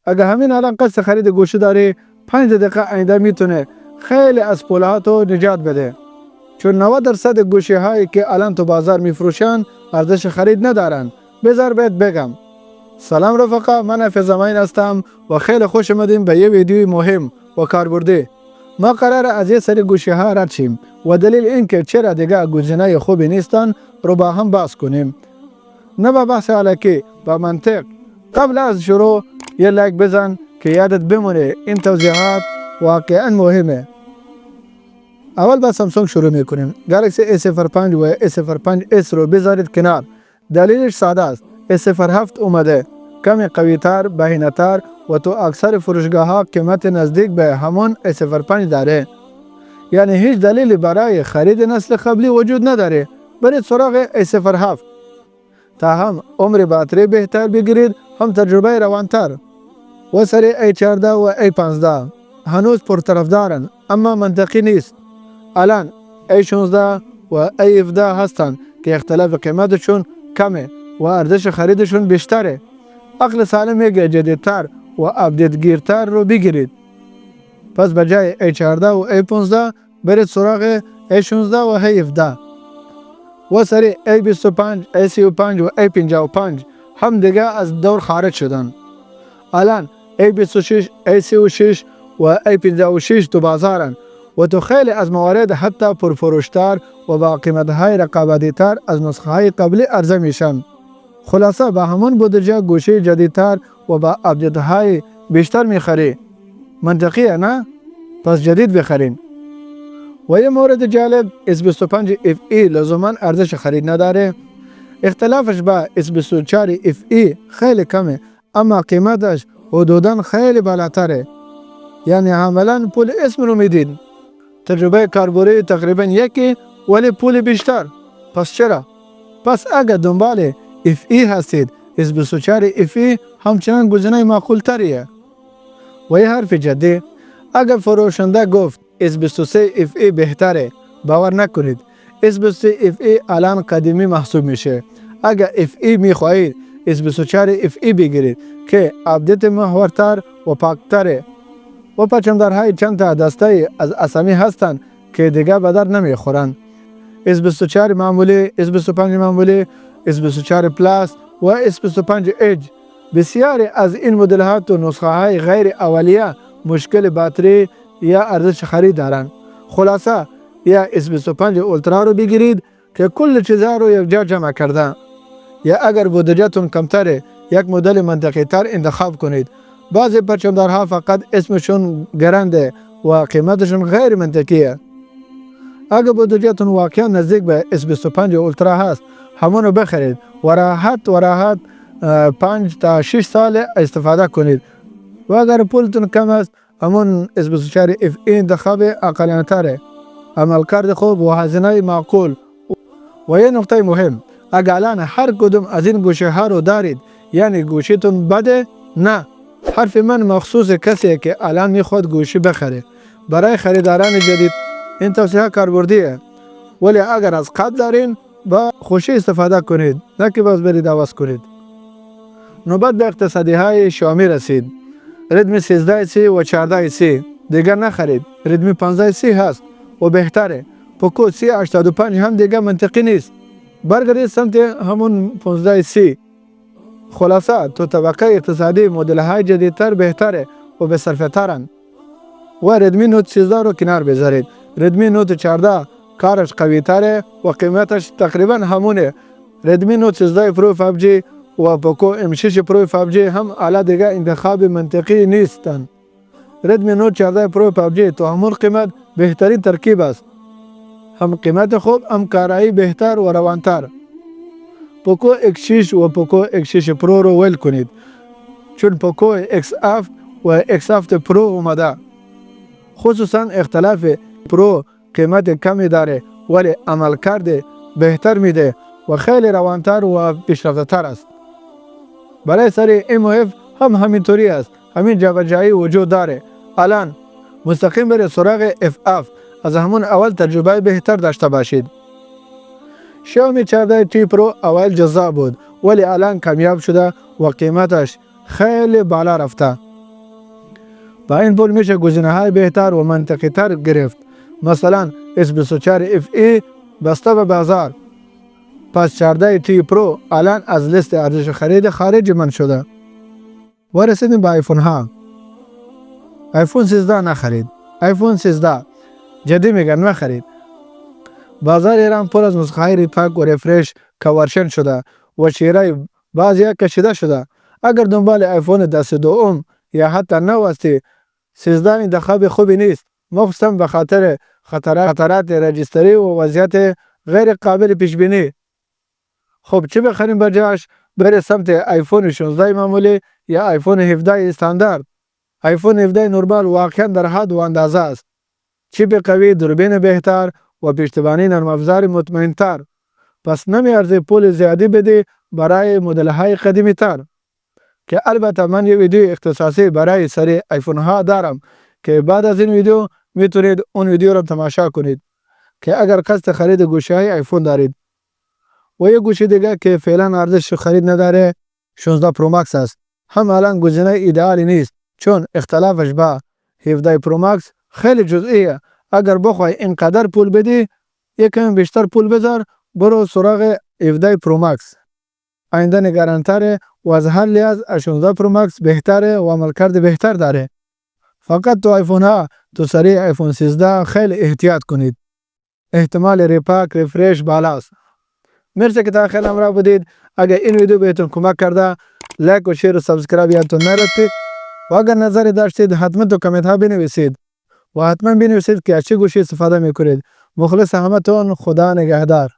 اگه همین الان قصد خرید گوشی داری 5 دقیقه آینده میتونه خیلی از پولهات رو نجات بده. چون 90% گوشی هایی که الان تو بازار میفروشن ارزش خرید ندارن. بذار بهت بگم. سلام رفقا، من حافظ امین هستم و خیلی خوش اومدیم به یه ویدیوی مهم و کاربردی. ما قراره از یه سری گوشی ها رد شیم و دلیل اینکه چرا دیگه گزینه خوبی نیستن رو با هم بحث کنیم. نه با بحث علکی، با منطق. قبل از شروع یه لایک بزن که یادت بمونه این توضیحات واقعا مهمه. اول با سامسونگ شروع میکنیم. گالاکسی A05 و A05s رو بذارید کنار. دلیلش ساده است. A07 اومده، کمی قوی تر، بهینه تر و تو اکثر فروشگاه ها قیمت نزدیک به همون A05 داره. یعنی هیچ دلیلی برای خرید نسل قبلی وجود نداره. برید سراغ A07 تا هم عمر باتری بهتر بگیرید، هم تجربه روانتر. و سری A14 و A15 هنوز پرطرفدارن اما منطقی نیست. الان A16 و A17 هستن که اختلاف قیمتشون کمه و ارزش خریدشون بیشتره. عقل سالم میگه جدیدتر و اپدیت گیرتر رو بگیرید. پس بجای A14 و A15 برید سراغ A16 و A17. و سری A25، A35 و A55 هم دیگه از دور خارج شدن. الان A26، A36 و A56 تو بازارن و تو خیلی از موارد حتی پرفروشتر و با قیمتهای رقابتی تر از نسخه های قبلی عرضه میشن. خلاصه با همون بودجه گوشی جدیدتر و با اپدیت های بیشتر میخری. منطقیه نه؟ پس جدید بخرین. و یه مورد جالب، S25 FE لزوما ارزش خرید نداره. اختلافش با S24 FE خیلی کمه اما قیمتش حدوداً خیلی بالاتره. یعنی عملاً پول اسم رو میدین. تجربه کاربری تقریبا یکی ولی پول بیشتر. پس چرا؟ پس اگر دنبال FE هستید، S24 FE همچنان گزینه معقول تریه. و یه حرف جدی، اگر فروشنده گفت S23 FE بهتره، باور نکنید. S23 FE الان قدیمی محسوب میشه. اگر FE میخواهید S24 FE بگیرید که اپدیت محورتر و پاکتره. و پرچمدارهای چند تا دسته از اسامی هستند که دیگه به در نمیخورن. S24 معمولی، S25 معمولی، S24 پلاس و S25 ایج. بسیاری از این مدل ها تو نسخه های غیر اولیه مشکل باتری یا ارزش خرید دارن. خلاصه یا S25 اولترا رو بگیرید که کل چیزها رو یک جا جمع کرده. یا اگر بودجهتون کمتره یک مدل منطقی تر انتخاب کنید. بعضی پرچمدارها فقط اسمشون گرنده و قیمتشون غیر منطقیه. اگر بودجهتون واقعا نزدیک به S25 اولترا هست، همون رو بخرید و راحت 5 تا 6 سال استفاده کنید. و اگر پولتون کم است، همون S24 FE انتخاب اقلانه تره. عملکرد خوب و هزینه معقول. و یه نکته مهم، اگر الان هر کدوم از این گوشی ها رو دارید یعنی گوشیتون بده؟ نه. حرف من مخصوص کسی که الان میخواد گوشی بخره. برای خریداران جدید این توصیه کاربردیه. ولی اگر از قبل دارین با خوشی استفاده کنید، نه که باز برید عوض کنید. نوبت به اقتصادی های شامی رسید. ردمی 13C و 14C دیگر نخرید. ردمی 15C هست و بهتره. پوکو C85 هم دیگر منطقی نیست. برگردید سمت همون 15C. خلاصه تو طبقه اقتصادی مدل های جدیدتر بهتره و به صرفه ترن. و ردمی نوت 13 رو کنار بذارید. ردمی نوت 14 کارش قوی تره و قیمتش تقریبا همونه. ردمی نوت 13 پرو 5G و پوکو M6 پرو 5G هم اعلی دیگه انتخاب منطقی نیستن. ردمی نوت 14 پرو 5G تو همون قیمت بهترین ترکیب است. هم قیمت خوب، هم کارایی بهتر و روانتر. پوکو X6 و پوکو X6 پرو رو ویل کنید، چون پوکو XF و XF پرو اومده. خصوصا اختلاف پرو قیمت کمی داره ولی عملکرد بهتر میده و خیلی روانتر و پیشرفته تر است. برای سری M5 هم همینطوری است. همین جابجایی وجود داره. الان مستقیم برید سراغ FF. از همون اول تجربه بهتر داشته باشید. شاومی 14T پرو اول جذاب بود ولی الان کمیاب شده و قیمتش خیلی بالا رفته. با این پول میشه گزینه‌های بهتر و منطقی تر گرفت. مثلا S24 FE بسته به بازار. پس 14 تی پرو الان از لیست ارزش خرید خارج من شده. و رسیدیم به آیفون ها. آیفون 13 نخرید. آیفون 13 جدی میگن نخرید. بازار ایران پر از نسخه های ریپک و رفرش که ورشن شده و شیره بعضی کشیده شده. اگر دنبال آیفون دست دوم یا حتی نو هستی، 13 انتخاب خوبی نیست، مخصوصا به خاطر خطرات رجیستری و وضعیت غیر قابل پیش بینی. خب چه بخریم بجاش؟ بره سمت آیفون 16 معمولی یا آیفون 17 استاندارد. آیفون 17 نورمال واقعا در حد و اندازه است. چیپ قوی، دوربین بهتر و پشتیبانی نرم افزار مطمئن‌تر. پس نمیارزه پول زیادی بدی برای مدل های قدیمی تر. که البته من یه ویدیو اختصاصی برای سری آیفون ها دارم که بعد از این ویدیو میتونید اون ویدیو رو تماشا کنید که اگر قصد خرید گوشی های آیفون دارید. و یه گوشی دیگه که فعلا ارزش خرید نداره 16 پرو مکس است. هم الان گزینه ایدئالی نیست چون اختلافش با 17 پرو مکس خیلی جزئیه. اگر بخوای اینقدر پول بدی یکم بیشتر پول بذار برو سراغ 17 پرو مکس. آینده نگرانتره و از هر لحاظ 16 پرو مکس بهتره و عملکرد بهتر داره. فقط تو آیفون ها تو سری آیفون 13 خیلی احتیاط کنید. احتمال ریپک رفرش بالاست. مرسی که تا خیلی همراه بودید. اگر این ویدیو بهتون کمک کرده لایک و شیر و سابسکرایب یادتون نرفته و اگر نظری داشتید حتما تو کامنت ها بنویسید و حتما بنویسید که از چه گوشی استفاده میکنید. مخلص همتون. خدا نگهدار.